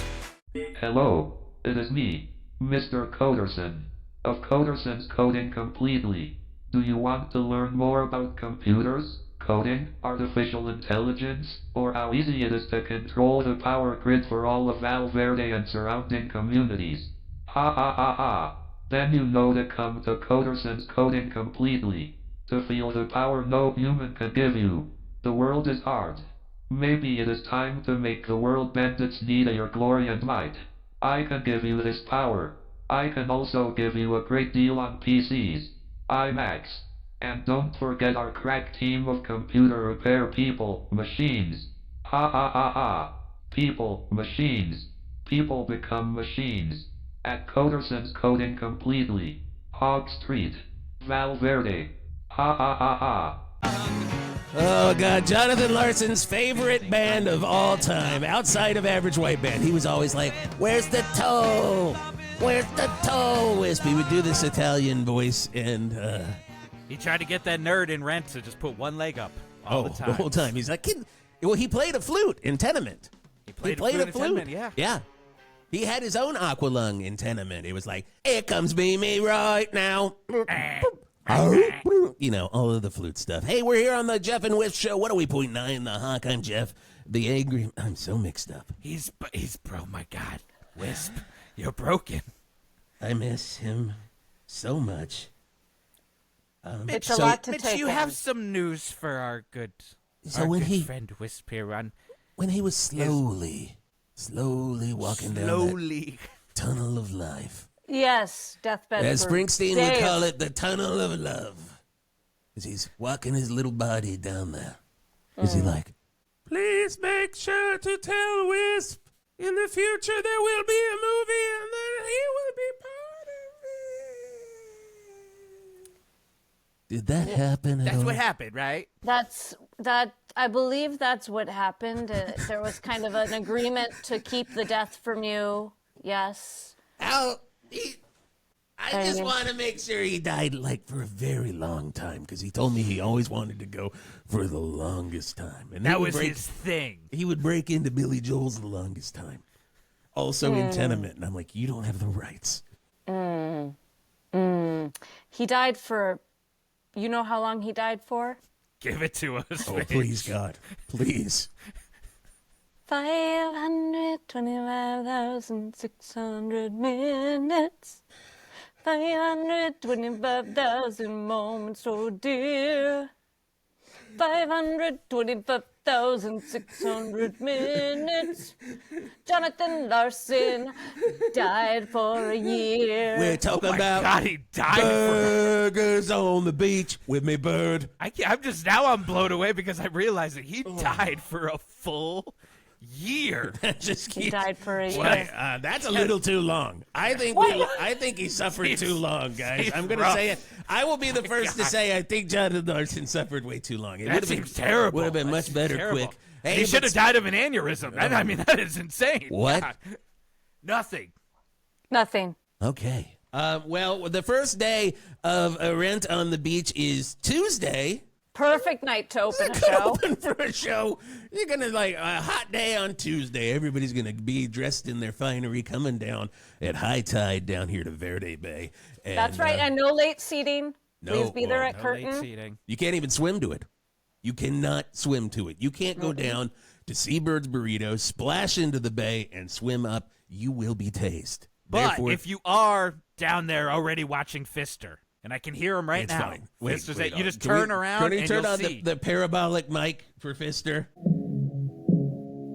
Hello, it is me, Mr. Coderson, of Coderson's Coding Completely. Do you want to learn more about computers, coding, artificial intelligence, or how easy it is to control the power grid for all of Valverde and surrounding communities? Ha ha ha ha. Then you know to come to Coderson's Coding Completely, to feel the power no human can give you. The world is hard. Maybe it is time to make the world bend its knee to your glory and might. I can give you this power. I can also give you a great deal on PCs, iMacs, and don't forget our crack team of computer repair people, machines. Ha ha ha ha. People, machines. People become machines. At Coderson's Coding Completely, Hog Street, Valverde. Ha ha ha ha. Oh, God. Jonathan Larson's favorite band of all time, outside of Average White Band. He was always like, where's the toe? Where's the toe? Wisp. He would do this Italian voice, and He tried to get that nerd in Rent to just put one leg up all the time. the whole time. He's like, well, he played a flute in Tenement. He played a flute in Tenement, yeah. Yeah. He had his own aqualung in Tenement. It was like, here comes me right now. You know, all of the flute stuff. Hey, we're here on the Geoff and Wisp show. What are we, 0.9 the Hawk? I'm Geoff. The angry. I'm so mixed up. He's oh my God, Wisp, you're broken. I miss him so much. It's a lot to Mitch, take you in. have some news for our good friend Wisp here on when he was slowly walking down that tunnel of life. Yes, deathbed. As for Springsteen would days. call it, the tunnel of love. As he's walking his little body down there. Is he like, please make sure to tell Wisp in the future there will be a movie and that he will be part of it. Did that happen at That's all? what happened, right? I believe that's what happened. There was kind of an agreement to keep the death from you. Yes. I just want to make sure he died like for a very long time because he told me he always wanted to go for the longest time. And That was his thing. He would break into Billy Joel's the longest time. Also in Tenement. And I'm like, you don't have the rights. He died for, you know how long he died for? Give it to us. Oh, Mitch. please, God. Please. 525,600 minutes. 525,000 moments, oh dear. 525,600 minutes. Jonathan Larson died for a year. We're talking about God, he died burgers on the beach with me, bird. I'm blown away because I realized that he died for a full year. Just He keep. died for a year. Well, that's a little too long. I think he suffered too long, guys. I'm going to say it. I will be the first to say I think Jonathan Larson suffered way too long. It That seems terrible. Would have been much better Terrible. quick. He should have died of an aneurysm. I mean, that is insane. What? God. Nothing. Nothing. Okay. Well, the first day of a Rent on the Beach is Tuesday. Perfect night to open a Good show. open for a show. You're gonna like a hot day on Tuesday. Everybody's gonna be dressed in their finery, coming down at high tide down here to Verde Bay. And, That's right. And no late seating. no, Please be there well, at No curtain. late seating. you can't even swim to it. You cannot swim to it. You can't go down to Seabird's Burritos, splash into the bay, and swim up. You will be tased. But Therefore, if you are down there already watching Fister, and I can hear him right it's now, fine. Wait, Fister's wait, you just can we- turn around Can we and turn you'll on see. the parabolic mic for Fister?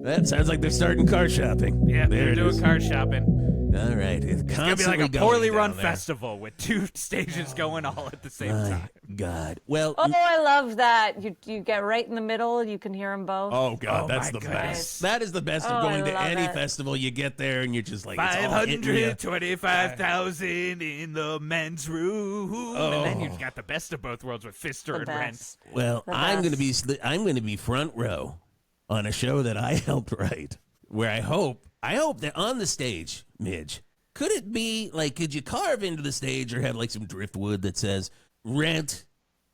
That sounds like they're starting car shopping. Yeah, there they're it doing is. car shopping. All right, it's It's gonna be like constantly a poorly going run down there. festival with two stages going all at the same My time. God. Well, Oh, I love that. You get right in the middle. You can hear them both. oh God, Oh, that's my the goodness. best. That is the best Oh, of going I to love any it. festival. You get there and you're just like, it's all hitting you. 525,000 in the men's room, and then you've got the best of both worlds with Fister the and Rent. best. Well, The I'm going to best. be front row on a show that I helped write, where I hope that on the stage, Midge, could it be like, could you carve into the stage or have like some driftwood that says Rent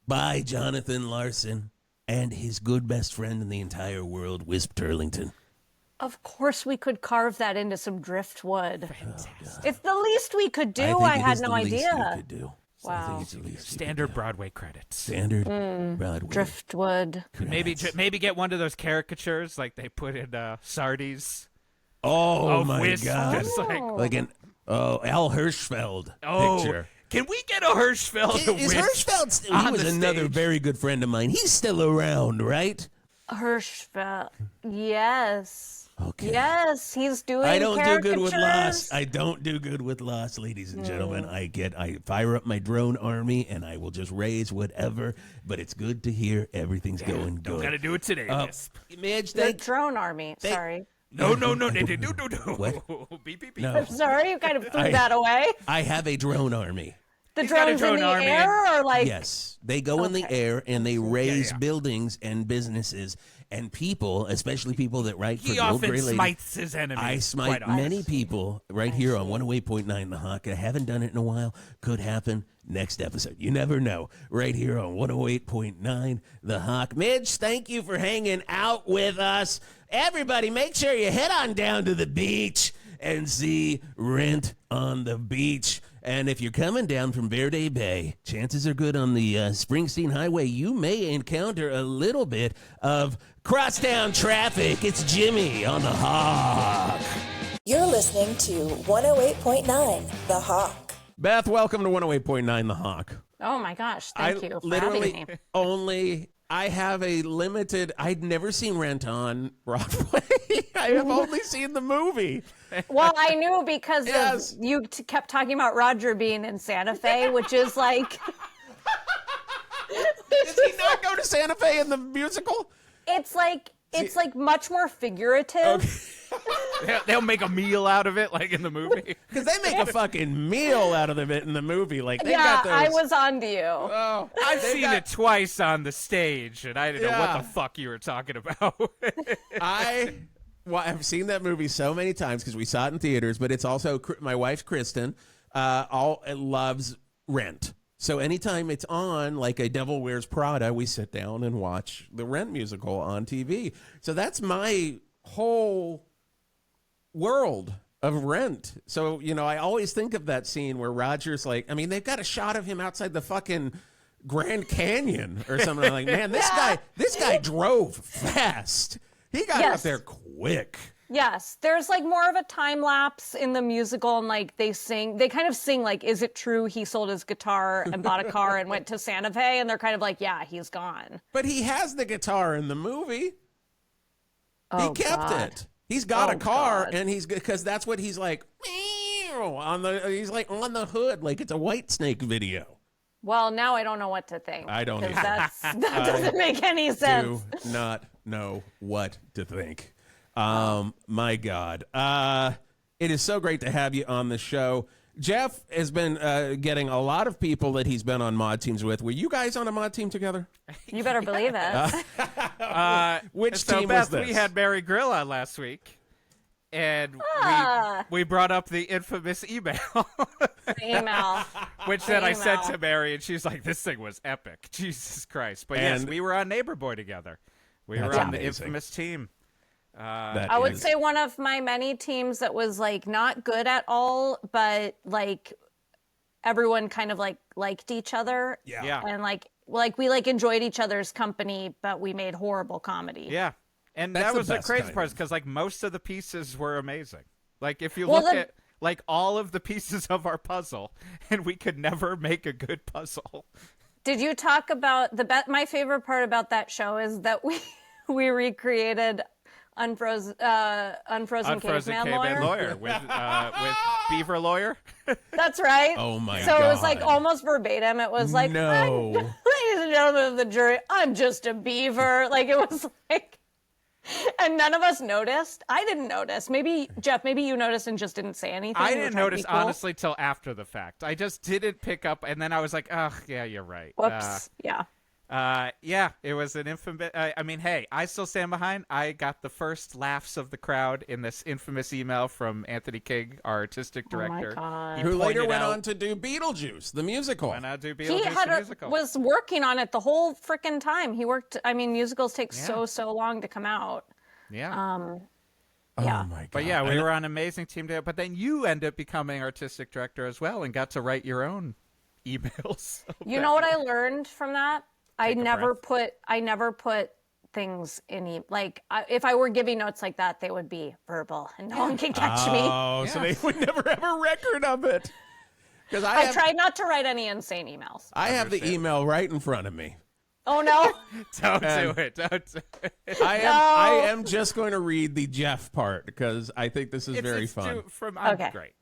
by Jonathan Larson and his good best friend in the entire world, Wisp Turlington? Of course, we could carve that into some driftwood. It's the least we could do. think I it had is no the least we idea. could do. I Wow. think it's the least we could Standard do. Broadway credits. Standard Broadway. Driftwood. Maybe get one of those caricatures like they put in Sardi's. Oh of my Wisp, God! just like, Like an Al Hirschfeld oh, picture. can we get a Hirschfeld? Is Wisp Hirschfeld? He on was the another stage? very good friend of mine. He's still around, right? Hirschfeld. Yes. Okay. Yes, he's doing I don't do good with caricatures. loss. I don't do good with loss, ladies and gentlemen. I fire up my drone army and I will just raise whatever. But it's good to hear everything's going Don't good. gotta do it today, Wisp. Midge, The thank drone army. Sorry. No. What? Beep, beep, beep. No, I'm sorry, you kind of threw I- that away. I have a drone army. The He's got a drones in drone the army. air, or like Yes, they go in the Okay. air and they raise yeah. buildings and businesses and people, especially people that write for He the Old often Gray Lady. smites his enemies. I smite quite often. many people right here on 108.9 The Hawk. I haven't done it in a while. Could happen next episode. You never know. Right here on 108.9 The Hawk. Midge, thank you for hanging out with us. Everybody, make sure you head on down to the beach and see Rent on the beach. And if you're coming down from Verde Bay, chances are good on the Springsteen Highway, you may encounter a little bit of crosstown traffic. It's Jimmy on the Hawk. You're listening to 108.9 The Hawk. Beth, welcome to 108.9 The Hawk. Oh my gosh, thank you for literally having me. I have a limited, I'd never seen Rent on Broadway. I have only seen the movie. Well, I knew because Yes. of you kept talking about Roger being in Santa Fe, which is like... Does he not go to Santa Fe in the musical? It's like much more figurative. They'll make a meal out of it, like in the movie. Because they make a fucking meal out of it in the movie. Like they Yeah, got those. I was on to you. Oh, I've seen it twice on the stage, and I didn't know what Yeah. the fuck you were talking about. I've seen that movie so many times because we saw it in theaters. But it's also my wife Kristen loves Rent. So anytime it's on, like a Devil Wears Prada, we sit down and watch the Rent musical on TV. So that's my whole world of Rent. So, I always think of that scene where Roger's like, they've got a shot of him outside the fucking Grand Canyon or something. I'm like, man, this guy drove fast. He got out there quick. Yes, there's like more of a time lapse in the musical, and like they kind of sing like, is it true he sold his guitar and bought a car and went to Santa Fe? And they're kind of like, yeah, he's gone. But he has the guitar in the movie. Oh, he kept God. it. He's got a car, God. and because that's what he's like on the hood, like it's a Whitesnake video. Well, now I don't know what to think. I don't 'cause either. that doesn't make any sense. Do not know what to think. My God. It is so great to have you on the show. Geoff has been getting a lot of people that he's been on mod teams with. Were you guys on a mod team together? You better believe it. Which so team Beth, was this? we had Mary Grill on last week, and we brought up the infamous email, Email. which then I sent Email. to Mary, and she's like, "This thing was epic, Jesus Christ!" But yes, And- we were on Neighbor Boy together. We That's were on the amazing. infamous team. I would say one of my many teams that was like not good at all, but like everyone kind of like liked each other. Yeah. And like we like enjoyed each other's company, but we made horrible comedy. Yeah, and That's that the was the best crazy kind part, of- because like most of the pieces were amazing. Like if you Well, look the- at like all of the pieces of our puzzle, and we could never make a good puzzle. Did you talk about my favorite part about that show is that we recreated Unfrozen Caveman Lawyer. with Beaver Lawyer. That's right. Oh my So God. it was like almost verbatim. It was like, No. ladies and gentlemen of the jury, I'm just a beaver. Like it was like, and none of us noticed. I didn't notice. Maybe Geoff, maybe you noticed and just didn't say anything. I You were didn't trying to be notice cool. honestly till after the fact. I just didn't pick up, and then I was like, "Oh, yeah, you're right." Whoops. Yeah. Yeah, it was an infamous. I mean, hey, I still stand behind. I got the first laughs of the crowd in this infamous email from Anthony King, our artistic director. Oh my God. He Who later pointed went out- on to do Beetlejuice, the musical. Went on to do He Beetlejuice the musical. was working on it the whole freaking time. He worked. I mean, musicals take so long to come out. Yeah. Yeah. Oh my God. But yeah, we were on an amazing team together. But then you end up becoming artistic director as well and got to write your own emails. You know what I learned from that? I Take a never breath. put things in if I were giving notes like that, they would be verbal and no one can catch me. Oh, so they would never have a record of it. Because I tried not to write any insane emails. I have the email right in front of me. Oh no. Don't do it. Don't do it. I am just going to read the Geoff part because I think this is very fun. Okay. Great.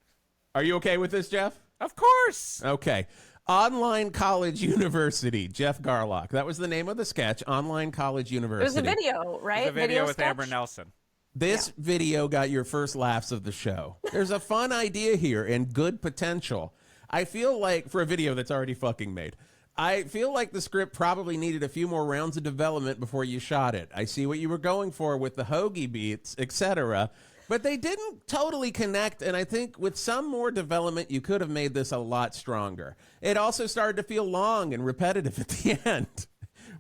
Are you okay with this, Geoff? Of course. Okay. Online College University, Geoff Garlock. That was the name of the sketch, Online College It University. was a video, right? The video with sketch? Amber Nelson. This video got your first laughs of the show. There's a fun idea here and good potential. I feel like, for a video that's already fucking made, I feel like the script probably needed a few more rounds of development before you shot it. I see what you were going for with the hoagie beats, etc., but they didn't totally connect, and I think with some more development, you could have made this a lot stronger. It also started to feel long and repetitive at the end.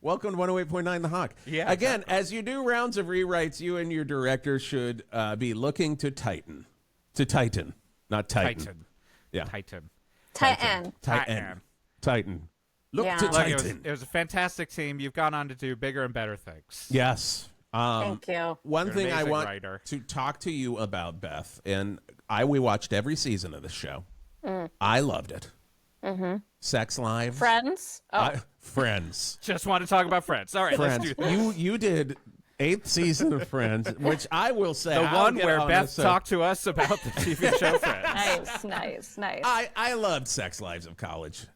Welcome to 108.9 The Hawk. Yeah, Again, as you do rounds of rewrites, you and your director should be looking to tighten. To Titan, not Titan. Titan. Yeah. Titan. Titan. Look Yeah. to Look, Titan. it was a fantastic team. You've gone on to do bigger and better things. Yes. Thank you. One You're an thing I amazing want writer. to talk to you about, Beth, and we watched every season of the show. I loved it. Sex Lives. Friends? Oh. Friends. Just want to talk about Friends. All right, Friends. let's do that. You did 8th season of Friends, which I will say The I'll one get where on Beth this, talked to us about the TV show Friends. Nice. I loved Sex Lives of College.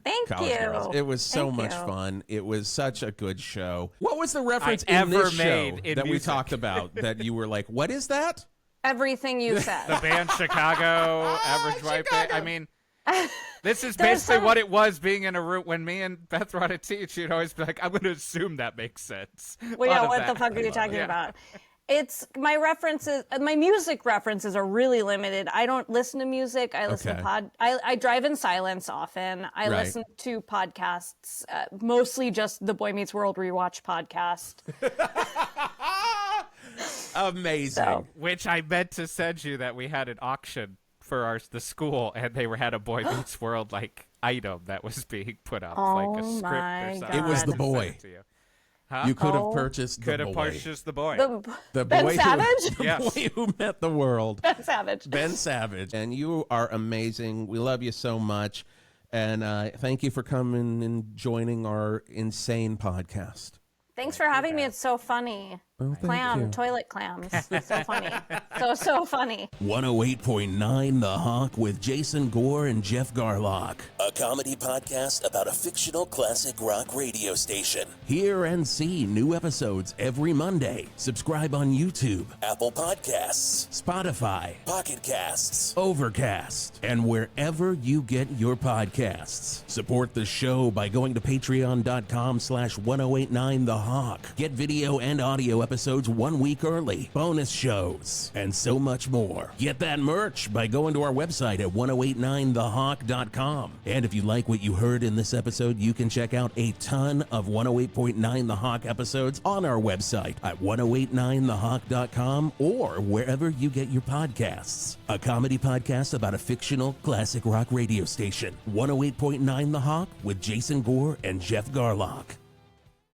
Thank College you. Girls. It was so Thank much you. fun. It was such a good show. What was the reference I in this ever show made in that we music. talked about that you were like, what is that? Everything you The said. band Chicago, Average White Band. I mean, this is There's basically some- what it was being in a room. When me and Beth were on a teach, you'd always be like, I'm going to assume that makes sense. Well, A lot yeah, of what that. the fuck are you talking Yeah. about? It's my references. My music references are really limited. I don't listen to music. I listen to I drive in silence often. I Right. listen to podcasts, mostly just the Boy Meets World rewatch podcast. Amazing. So. Which I meant to send you that we had an auction for the school, and they had a Boy Meets World like item that was being put up, like a Oh script my or something. It was the God. boy. Send it to you. Huh? You could have Oh. purchased the Could have boy. purchased the boy. The Ben boy Savage? the Yes. boy who met the world. Ben Savage. Ben Savage. And you are amazing. We love you so much. And thank you for coming and joining our insane podcast. Thanks for having me. It's so funny. you. Toilet clams. So funny. So funny. 108.9 The Hawk with Jason Gore and Geoff Garlock. A comedy podcast about a fictional classic rock radio station. Hear and see new episodes every Monday. Subscribe on YouTube, Apple Podcasts, Spotify, Pocket Casts. Overcast, and wherever you get your podcasts. Support the show by going to patreon.com/1089 The Hawk. Get video and audio episodes 1 week early, bonus shows, and so much more. Get that merch by going to our website at 1089thehawk.com. And if you like what you heard in this episode, you can check out a ton of 108.9 The Hawk episodes on our website at 1089thehawk.com or wherever you get your podcasts. A comedy podcast about a fictional classic rock radio station. 108.9 The Hawk with Jason Gore and Geoff Garlock.